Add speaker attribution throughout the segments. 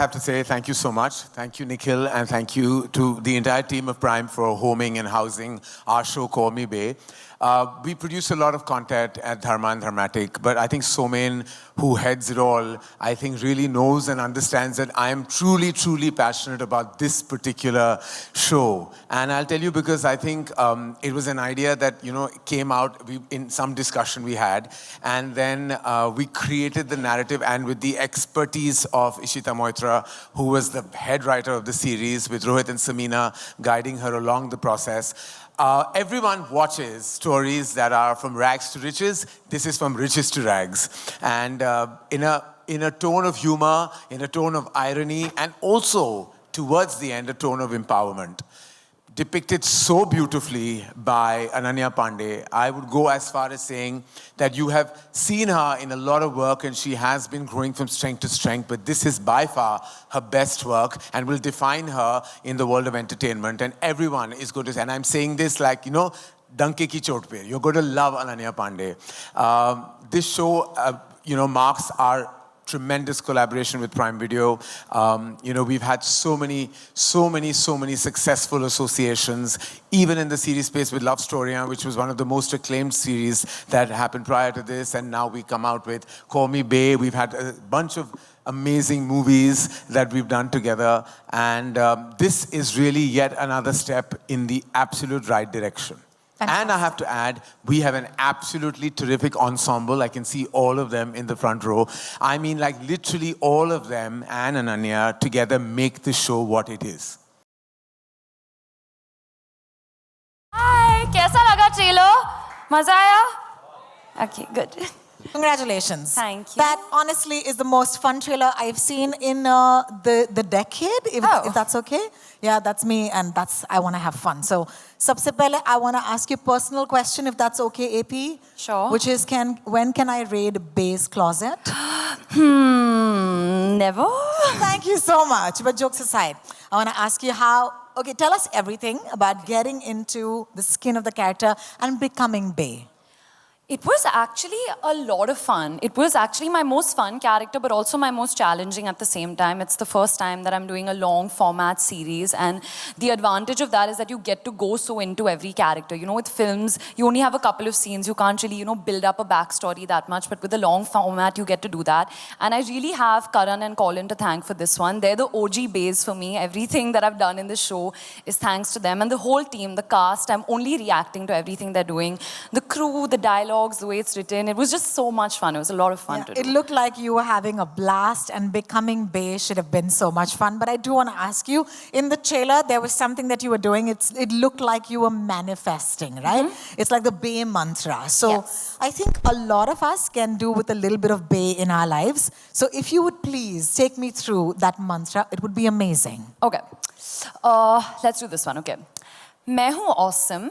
Speaker 1: have to say thank you so much. Thank you, Nikhil, and thank you to the entire team of Prime for homing and housing our show, Call Me Bae. We produce a lot of content at Dharma and Dharmatic, but I think Somen, who heads it all, I think really knows and understands that I am truly, truly passionate about this particular show. And I'll tell you because I think it was an idea that, came out in some discussion we had. And then we created the narrative, and with the expertise of Ishita Moitra, who was the head writer of the series, with Rohit and Samina guiding her along the process. Everyone watches stories that are from rags to riches. This is from riches to rags. And in a tone of humor, in a tone of irony, and also, towards the end, a tone of empowerment. Depicted so beautifully by Ananya Pandey. I would go as far as saying that you have seen her in a lot of work and she has been growing from strength to strength, but this is by far her best work and will define her in the world of entertainment. And everyone is going to, and I'm saying this like, Danke ki chot pe. You're going to love Ananya Pandey. This show, marks our tremendous collaboration with Prime Video. We've had so many successful associations, even in the series space with Love Story, which was one of the most acclaimed series that happened prior to this. And now we come out with Call Me Bae. We've had a bunch of amazing movies that we've done together. And this is really yet another step in the absolute right direction. Fantastic. And I have to add, we have an absolutely terrific ensemble. I can see all of them in the front row. I mean, like literally all of them and Ananya together make the show what it is.
Speaker 2: Hi, कैसा लगा trailer? मजा आया? Okay, good.
Speaker 3: Congratulations.
Speaker 2: Thank you.
Speaker 3: That honestly is the most fun trailer I've seen in the decade, if that's okay. Yeah, that's me, and I want to have fun. So, sabse pehle, I want to ask you a personal question, if that's okay, AP.
Speaker 2: Sure.
Speaker 3: Which is, when can I raid Bae's closet?
Speaker 2: Never.
Speaker 3: Thank you so much. But jokes aside, I want to ask you tell us everything about getting into the skin of the character and becoming Bae.
Speaker 2: It was actually a lot of fun. It was actually my most fun character, but also my most challenging at the same time. It's the first time that I'm doing a long format series, and the advantage of that is that you get to go so into every character. With films, you only have a couple of scenes. You can't really, build up a backstory that much, but with the long format, you get to do that. And I really have Karan and Colin to thank for this one. They're the OG Baes for me. Everything that I've done in this show is thanks to them. And the whole team, the cast, I'm only reacting to everything they're doing. The crew, the dialogue, the way it's written. It was just so much fun. It was a lot of fun to do.
Speaker 3: It looked like you were having a blast, and becoming Bae should have been so much fun. But I do want to ask you, in the trailer, there was something that you were doing. It looked like you were manifesting, right? Mm-hmm. It's like the Bae mantra. So yes. I think a lot of us can do with a little bit of Bae in our lives. So if you would please take me through that mantra, it would be amazing.
Speaker 2: Okay. Let's do this one. Okay. मैं हूँ awesome.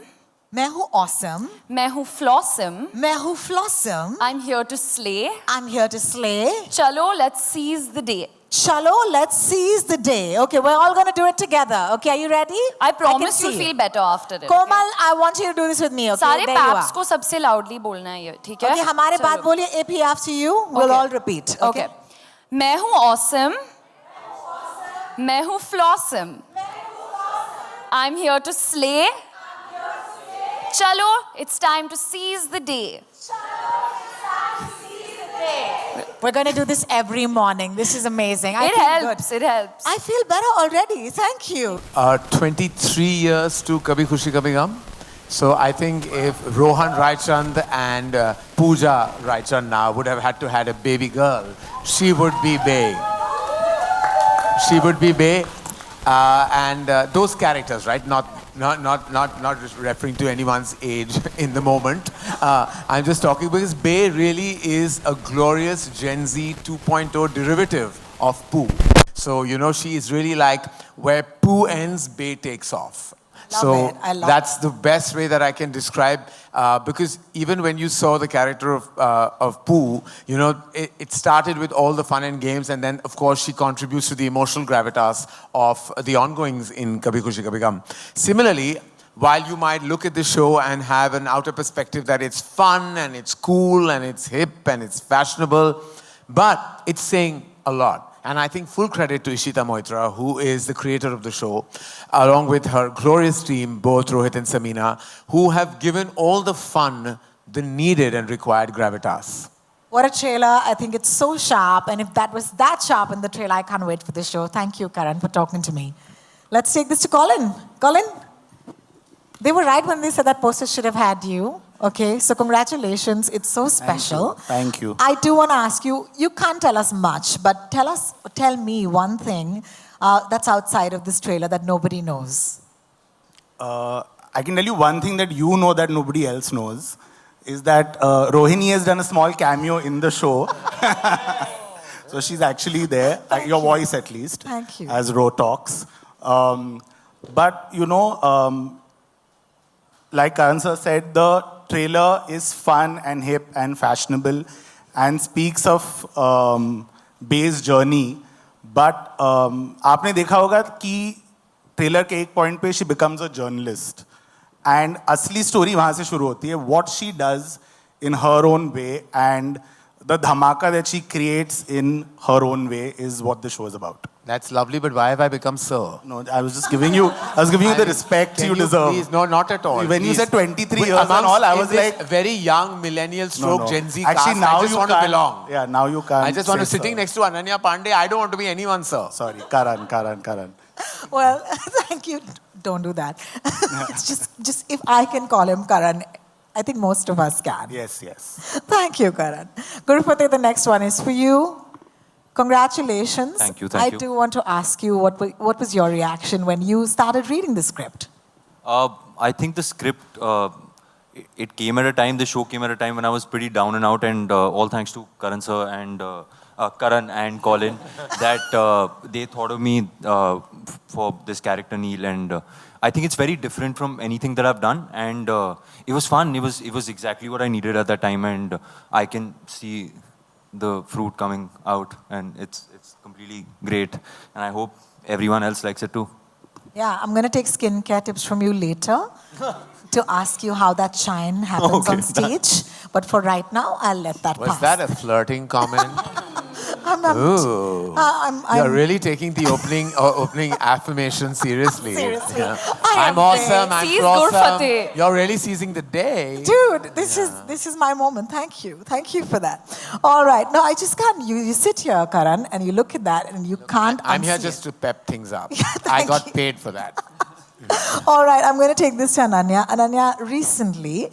Speaker 3: मैं हूँ awesome.
Speaker 2: मैं हूँ flossom.
Speaker 3: मैं हूँ flossom.
Speaker 2: I'm here to slay.
Speaker 3: I'm here to slay.
Speaker 2: Chalo, let's seize the day.
Speaker 3: Chalo, let's seize the day. Okay, we're all going to do it together. Okay, are you ready?
Speaker 2: I promise you'll feel better after it.
Speaker 3: Komal, okay? I want you to do this with me. Okay,
Speaker 2: सारे paps को सबसे loudly बोलना है ये, ठीक है?
Speaker 3: Okay, हमारे बाद बोलिए. AP after you. We'll all repeat. Okay.
Speaker 2: मैं हूँ awesome. मैं हूँ flossom. I'm here to slay. Chalo, it's time to seize the day.
Speaker 3: We're going to do this every morning. This is amazing.
Speaker 2: It helps. It helps.
Speaker 3: I feel better already. Thank you.
Speaker 1: 23 years to Kabhi Khushi Kabhi Gham. So I think if Rohan Raichand and Pooja Raichand now would have had to had a baby girl, she would be Bae. She would be Bae. And those characters, right? Not just referring to anyone's age in the moment. I'm just talking because Bae really is a glorious Gen Z 2.0 derivative of Pooh. So, she is really like where Pooh ends, Bae takes off. That's the best way that I can describe, because even when you saw the character of Pooh, it started with all the fun and games, and then of course she contributes to the emotional gravitas of the ongoings in Kabhi Khushi Kabhi Gham. Similarly, while you might look at the show and have an outer perspective that it's fun and it's cool and it's hip and it's fashionable, but it's saying a lot. And I think full credit to Ishita Moitra, who is the creator of the show, along with her glorious team, both Rohit and Samina, who have given all the fun the needed and required gravitas.
Speaker 3: What a trailer. I think it's so sharp. And if that was that sharp in the trailer, I can't wait for the show. Thank you, Karan, for talking to me. Let's take this to Colin. Colin, they were right when they said that poster should have had you. Okay, so congratulations. It's so special.
Speaker 4: Thank you.
Speaker 3: I do want to ask you, you can't tell us much, but tell me one thing that's outside of this trailer that nobody knows.
Speaker 4: I can tell you one thing that you know that nobody else knows, is that Rohini has done a small cameo in the show. So she's actually there, your voice at least.
Speaker 3: Thank you.
Speaker 4: As Ro talks. But, you know, like Karan sir said, the trailer is fun and hip and fashionable and speaks of Bay's journey. But आपने देखा होगा कि trailer के एक point पे she becomes a journalist. And असली story वहाँ से शुरू होती है. What she does in her own way and the dhamaka that she creates in her own way is what the show is about.
Speaker 1: That's lovely, but why have I become sir?
Speaker 4: No, I was just giving you, the respect
Speaker 1: Can
Speaker 4: you deserve.
Speaker 1: Please, no, not at all.
Speaker 4: When you
Speaker 1: please.
Speaker 4: said 23
Speaker 1: Wait,
Speaker 4: years and
Speaker 1: amongst-
Speaker 4: all, I
Speaker 1: in
Speaker 4: was
Speaker 1: this
Speaker 4: like,
Speaker 1: very young millennial stroke Gen Z
Speaker 4: Actually,
Speaker 1: cast,
Speaker 4: now
Speaker 1: I just
Speaker 4: you
Speaker 1: want to
Speaker 4: can't-
Speaker 1: belong.
Speaker 4: Yeah, now you can't.
Speaker 1: I just want to
Speaker 4: say
Speaker 1: sitting
Speaker 4: sir.
Speaker 1: next to Ananya Pandey. I don't want to be anyone, sir.
Speaker 4: Sorry, Karan.
Speaker 3: Well, thank you. Don't do that. It's just if I can call him Karan, I think most of us can.
Speaker 4: Yes.
Speaker 3: Thank you, Karan. Gurupati, the next one is for you. Congratulations.
Speaker 5: Thank you.
Speaker 3: I do want to ask you, what was your reaction when you started reading the script?
Speaker 5: I think the script, it came at a time, the show came at a time when I was pretty down and out, and all thanks to Karan sir and Karan and Colin that they thought of me for this character Neil, and I think it's very different from anything that I've done, and it was fun. It was exactly what I needed at that time, and I can see the fruit coming out, and it's completely great, and I hope everyone else likes it too.
Speaker 3: Yeah, I'm going to take skincare tips from you later to ask you how that shine happens on stage. But for right now, I'll let that
Speaker 1: Was
Speaker 3: pass.
Speaker 1: that a flirting comment? Ooh. You're really taking the opening affirmation seriously.
Speaker 3: Seriously.
Speaker 1: Yeah.
Speaker 3: I
Speaker 1: I'm
Speaker 3: am
Speaker 1: awesome.
Speaker 3: great.
Speaker 1: I'm
Speaker 2: Seize
Speaker 1: awesome.
Speaker 2: Gurfate.
Speaker 1: You're really seizing the day.
Speaker 3: Dude, this is my moment. Thank you for that. All right, now I just can't. You sit here, Karan, and you look at that, and you can't.
Speaker 1: I'm here
Speaker 3: unsee
Speaker 1: just
Speaker 3: it.
Speaker 1: to pep things up.
Speaker 3: Thank
Speaker 1: I got
Speaker 3: you.
Speaker 1: paid for that.
Speaker 3: All right, I'm going to take this to Ananya. Ananya, recently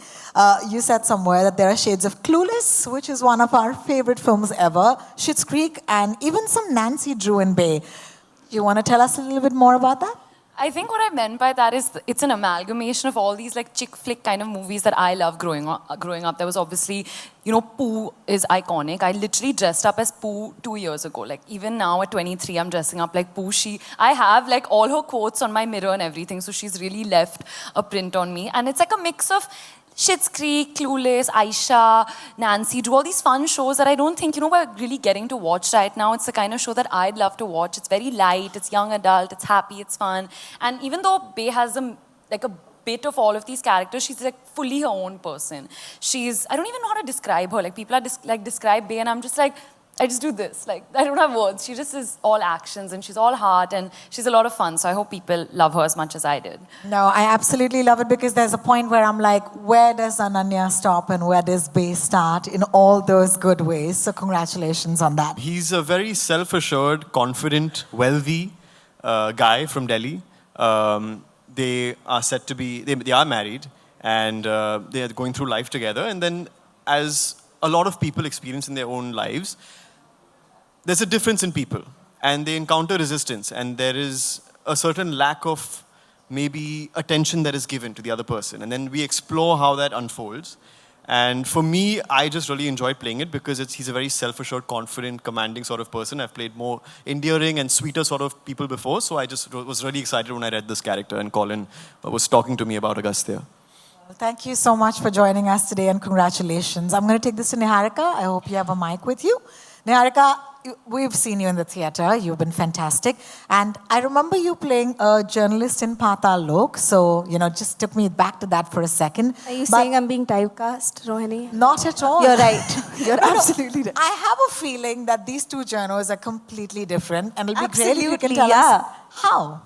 Speaker 3: you said somewhere that there are shades of Clueless, which is one of our favorite films ever, Schitt's Creek, and even some Nancy Drew and Bay. You want to tell us a little bit more about that?
Speaker 2: I think what I meant by that is it's an amalgamation of all these like chick flick kind of movies that I love growing up. There was obviously, Pooh is iconic. I literally dressed up as Pooh 2 years ago. Like even now at 23, I'm dressing up like Pooh. I have like all her quotes on my mirror and everything. So she's really left a print on me. And it's like a mix of Schitt's Creek, Clueless, Aisha, Nancy Drew, all these fun shows that I don't think, we're really getting to watch right now. It's the kind of show that I'd love to watch. It's very light, it's young adult, it's happy, it's fun. And even though Bay has a bit of all of these characters, she's like fully her own person. I don't even know how to describe her. Like people are describe Bay and I'm just like, I just do this. Like, I don't have words. She just is all actions and she's all heart and she's a lot of fun. So I hope people love her as much as I did.
Speaker 3: No, I absolutely love it because there's a point where I'm like, where does Ananya stop and where does Bay start in all those good ways? So congratulations on that.
Speaker 6: He's a very self-assured, confident, wealthy guy from Delhi. They are said to be, they are married and they are going through life together. And then as a lot of people experience in their own lives, there's a difference in people and they encounter resistance and there is a certain lack of maybe attention that is given to the other person. And then we explore how that unfolds. And for me, I just really enjoyed playing it because he's a very self-assured, confident, commanding sort of person. I've played more endearing and sweeter sort of people before. So I just was really excited when I read this character and Colin was talking to me about Agastya.
Speaker 3: Thank you so much for joining us today and congratulations. I'm going to take this to Niharika. I hope you have a mic with you. Niharika, we've seen you in the theatre. You've been fantastic. And I remember you playing a journalist in Patal Lok. So, just took me back to that for a second.
Speaker 7: Are you
Speaker 3: But
Speaker 7: saying I'm being typecast, Rohini?
Speaker 3: Not at all.
Speaker 7: You're right. You're
Speaker 3: No, no.
Speaker 7: absolutely right.
Speaker 3: I have a feeling that these two journos are completely different. And it'll be great if you can
Speaker 7: Absolutely,
Speaker 3: tell
Speaker 7: yeah.
Speaker 3: us how.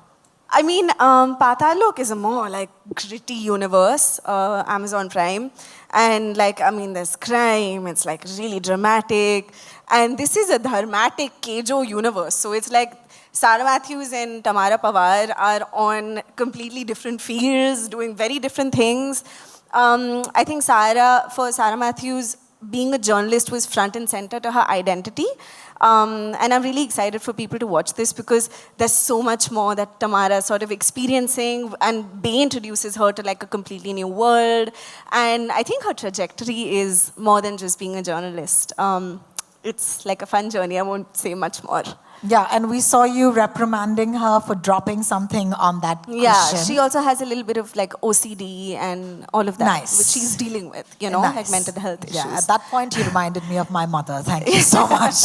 Speaker 7: I mean, Patal Lok is a more like gritty universe, Amazon Prime. And there's crime, it's like really dramatic. And this is a dramatic Kejo universe. So it's like Sarah Matthews and Tamara Pawar are on completely different fields, doing very different things. I think for Sarah Matthews, being a journalist was front and center to her identity. And I'm really excited for people to watch this because there's so much more that Tamara is sort of experiencing, and Bay introduces her to like a completely new world. And I think her trajectory is more than just being a journalist. It's like a fun journey. I won't say much more.
Speaker 3: Yeah, and we saw you reprimanding her for dropping something on that
Speaker 7: Yeah,
Speaker 3: cushion.
Speaker 7: she also has a little bit of like OCD and all of that,
Speaker 3: Nice.
Speaker 7: which she's dealing with, like
Speaker 3: Nice.
Speaker 7: mental health issues.
Speaker 3: Yeah, at that point, you reminded me of my mother. Thank you so much.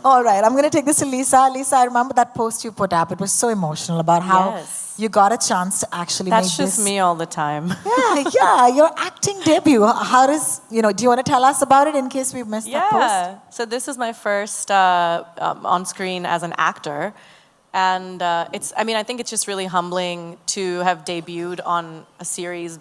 Speaker 3: All right, I'm going to take this to Lisa. Lisa, I remember that post you put up. It was so emotional about how
Speaker 8: Yes.
Speaker 3: you got a chance to actually
Speaker 8: That's
Speaker 3: make
Speaker 8: just
Speaker 3: this.
Speaker 8: me all the time.
Speaker 3: Yeah, your acting debut. How does, do you want to tell us about it in case we missed that post?
Speaker 8: Yeah. So this is my first on screen as an actor. And I think it's just really humbling to have debuted on a series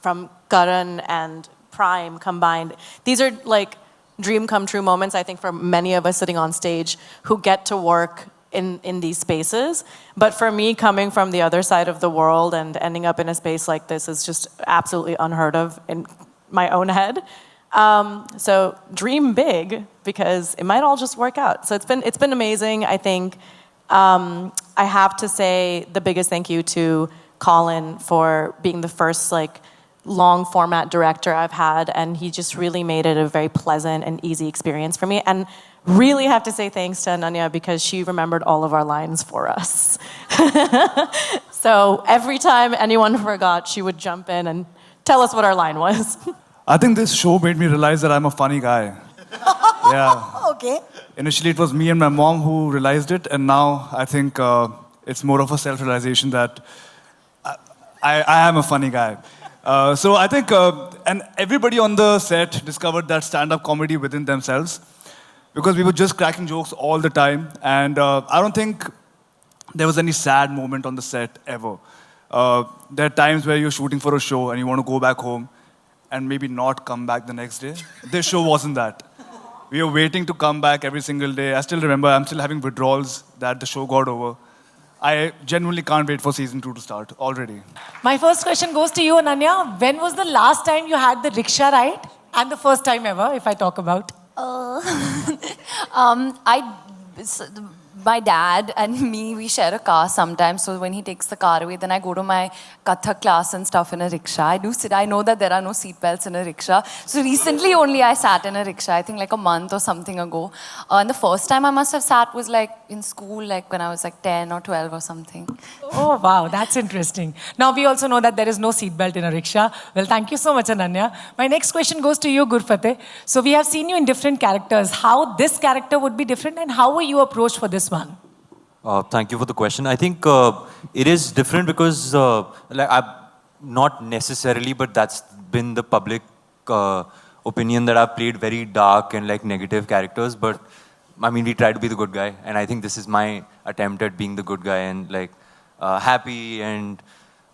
Speaker 8: from Karan and Prime combined. These are like dream come true moments, I think, for many of us sitting on stage who get to work in these spaces. But for me, coming from the other side of the world and ending up in a space like this is just absolutely unheard of in my own head. So dream big, because it might all just work out. So it's been amazing. I think I have to say the biggest thank you to Colin for being the first long format director I've had, and he just really made it a very pleasant and easy experience for me. And really have to say thanks to Ananya because she remembered all of our lines for us. So every time anyone forgot, she would jump in and tell us what our line was.
Speaker 9: I think this show made me realize that I'm a funny guy. Yeah.
Speaker 3: Okay.
Speaker 9: Initially, it was me and my mom who realized it, and now I think it's more of a self-realization that I am a funny guy. So I think, and everybody on the set discovered that stand-up comedy within themselves, because we were just cracking jokes all the time, and I don't think there was any sad moment on the set ever. There are times where you're shooting for a show and you want to go back home and maybe not come back the next day. This show wasn't that. We were waiting to come back every single day. I still remember, I'm still having withdrawals that the show got over. I genuinely can't wait for season 2 to start already.
Speaker 10: My first question goes to you, Ananya. When was the last time you had the rickshaw ride? And the first time ever, if I talk about?
Speaker 2: My dad and me, we share a car sometimes. So when he takes the car away, then I go to my Kathak class and stuff in a rickshaw. I do sit. I know that there are no seatbelts in a rickshaw. So recently only I sat in a rickshaw, I think like a month or something ago. And the first time I must have sat was like in school, like when I was like 10 or 12 or something.
Speaker 10: Oh, wow, that's interesting. Now, we also know that there is no seatbelt in a rickshaw. Well, thank you so much, Ananya. My next question goes to you, Gurfateh. So we have seen you in different characters. How this character would be different, and how were you approached for this one?
Speaker 5: Thank you for the question. I think it is different because, not necessarily, but that's been the public opinion that I've played very dark and negative characters. But I mean, we try to be the good guy, and I think this is my attempt at being the good guy and happy and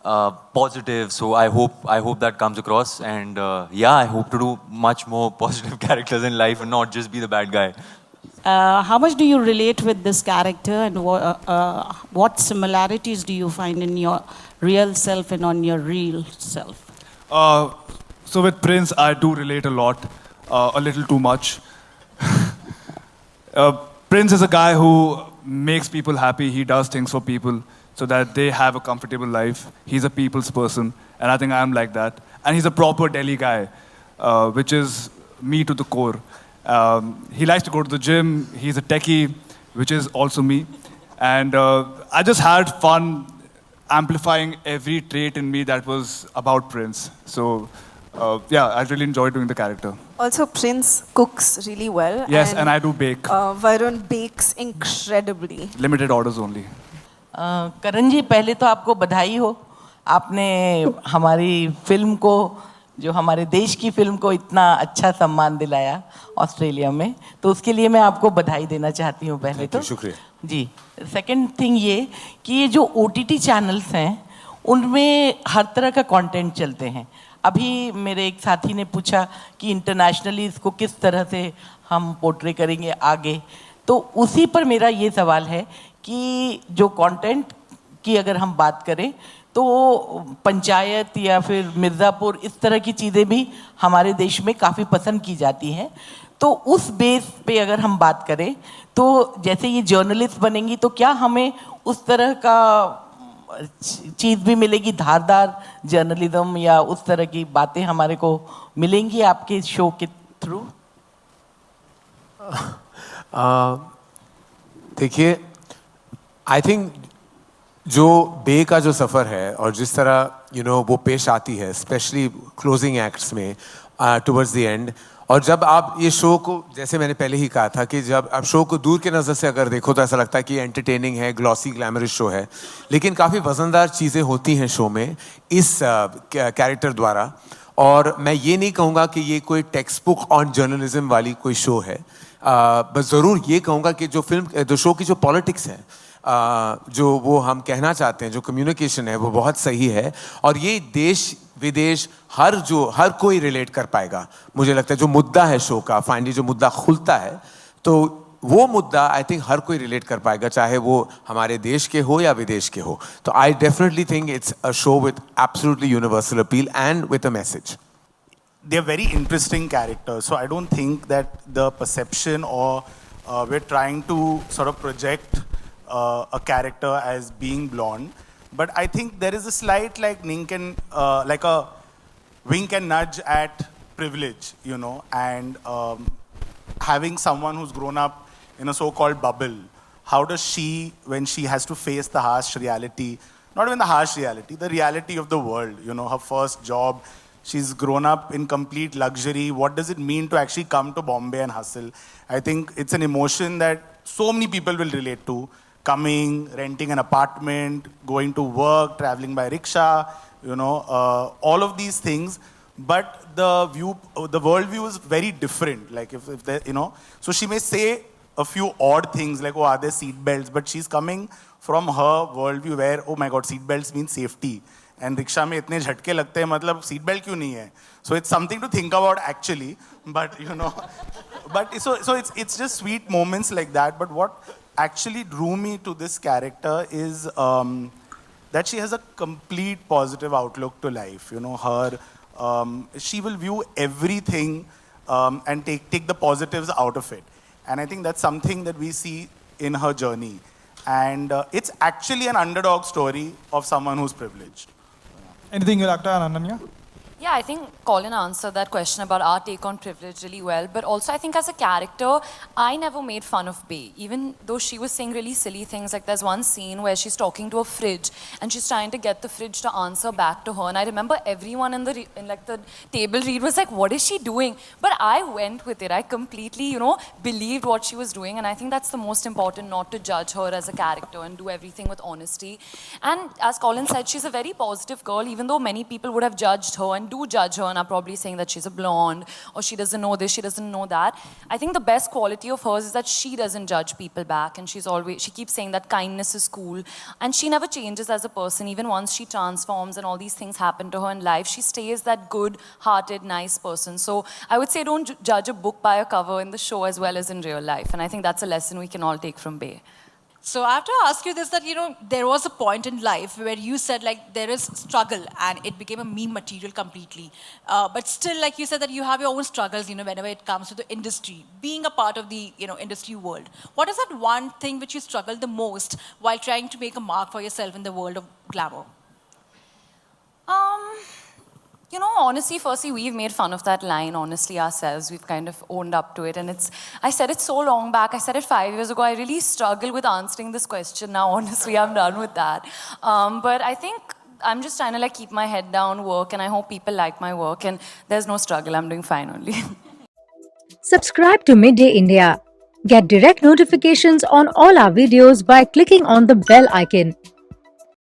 Speaker 5: positive. So I hope that comes across. And I hope to do much more positive characters in life and not just be the bad guy.
Speaker 11: How much do you relate with this character, and what similarities do you find in your real self and on your real self?
Speaker 9: So with Prince, I do relate a lot, a little too much. Prince is a guy who makes people happy. He does things for people so that they have a comfortable life. He's a people's person, and I think I'm like that. And he's a proper Delhi guy, which is me to the core. He likes to go to the gym. He's a techie, which is also me. And I just had fun amplifying every trait in me that was about Prince. So yeah, I really enjoyed doing the character.
Speaker 7: Also, Prince cooks really well.
Speaker 9: Yes, and I do bake.
Speaker 7: Varun bakes incredibly.
Speaker 9: Limited orders only.
Speaker 12: करण जी, पहले तो आपको बधाई हो, आपने हमारी film को, जो हमारे देश की फिल्म को इतना अच्छा सम्मान दिलाया ऑस्ट्रेलिया में, तो उसके लिए मैं आपको बधाई देना चाहती हूँ पहले तो।
Speaker 1: शुक्रिया
Speaker 12: जी। सेकंड थिंग ये कि ये जो OTT चैनल्स हैं उनमें हर तरह का कंटेंट चलते हैं। अभी मेरे एक साथी ने पूछा कि इंटरनेशनली इसको किस तरह से हम पोर्ट्रे करेंगे आगे, तो उसी पर मेरा ये सवाल है कि जो कंटेंट की अगर हम बात करें तो पंचायत या फिर मिर्ज़ापुर इस तरह की चीज़ें भी हमारे देश में काफ़ी पसंद की जाती हैं, तो उस बेस पे अगर हम बात करें तो जैसे ये जर्नलिस्ट बनेंगी तो क्या हमें उस तरह का चीज़ भी मिलेगी, धारदार जर्नलिज्म या उस तरह की बातें हमारे को मिलेंगी आपके शो के थ्रू?
Speaker 1: देखिए, आई थिंक जो बे का जो सफ़र है और जिस तरह वो पेश आती है, स्पेशली क्लोजिंग एक्ट्स में टुवर्ड्स द एंड, और जब आप ये शो को, जैसे मैंने पहले ही कहा था कि जब आप शो को दूर के नज़र से अगर देखो तो ऐसा लगता है कि एंटरटेनिंग है, ग्लॉसी ग्लैमरस शो है, लेकिन काफ़ी वज़नदार चीज़ें होती हैं शो में इस कैरेक्टर द्वारा। और मैं ये नहीं कहूँगा कि ये कोई टेक्स्ट बुक ऑन जर्नलिज्म वाली कोई शो है, बस ज़रूर ये कहूँगा कि जो शो की जो पॉलिटिक्स है, जो वो हम कहना चाहते हैं, जो कम्युनिकेशन है, वो बहुत सही है। और ये देश विदेश हर कोई रिलेट कर पाएगा। मुझे लगता है जो मुद्दा है शो का, फाइनली जो मुद्दा खुलता है, तो वो मुद्दा आई थिंक हर कोई रिलेट कर पाएगा, चाहे वो हमारे देश के हो या विदेश के हो। तो I definitely think it's a show with absolutely universal appeal and with a message.
Speaker 4: They're very interesting characters, so I don't think that the perception or we're trying to sort of project a character as being blonde. But I think there is a slight like like a wink and nudge at privilege, and having someone who's grown up in a so-called bubble, how does she, when she has to face the harsh reality, not even the harsh reality, the reality of the world, her first job, she's grown up in complete luxury. What does it mean to actually come to Bombay and hustle? I think it's an emotion that so many people will relate to. Coming, renting an apartment, going to work, traveling by rickshaw, all of these things. But the worldview is very different. Like if they, so she may say a few odd things like, oh, are there seat belts? But she's coming from her worldview where, oh my God, seat belts mean safety. And rickshaw में इतने झटके लगते हैं, मतलब seat belt क्यों नहीं है? So it's something to think about actually. But but so it's just sweet moments like that. But what actually drew me to this character is that she has a complete positive outlook to life. She will view everything and take the positives out of it. And I think that's something that we see in her journey. And it's actually an underdog story of someone who's privileged.
Speaker 13: Anything you'd like to add, Ananya?
Speaker 2: Yeah, I think Colin answered that question about our take on privilege really well. But also, I think as a character, I never made fun of Bey. Even though she was saying really silly things, like there's one scene where she's talking to a fridge and she's trying to get the fridge to answer back to her. And I remember everyone in the table read was like, what is she doing? But I went with it. I completely, believed what she was doing. And I think that's the most important, not to judge her as a character and do everything with honesty. And as Colin said, she's a very positive girl, even though many people would have judged her and do judge her and are probably saying that she's a blonde or she doesn't know this, she doesn't know that. I think the best quality of hers is that she doesn't judge people back, and she keeps saying that kindness is cool, and she never changes as a person. Even once she transforms and all these things happen to her in life, she stays that good-hearted, nice person. So I would say don't judge a book by a cover in the show as well as in real life, and I think that's a lesson we can all take from Bey.
Speaker 14: So I have to ask you this, that, there was a point in life where you said, like, there is struggle and it became a meme material completely. But still, like you said, that you have your own struggles, whenever it comes to the industry, being a part of the, industry world. What is that one thing which you struggled the most while trying to make a mark for yourself in the world of glamour?
Speaker 2: Honestly, firstly, we've made fun of that line, honestly, ourselves. We've kind of owned up to it. And I said it so long back. I said it 5 years ago. I really struggle with answering this question now. Honestly, I'm done with that. But I think I'm just trying to like keep my head down, work, and I hope people like my work. And there's no struggle. I'm doing fine only.
Speaker 15: Subscribe to Midday India. Get direct notifications on all our videos by clicking on the bell icon.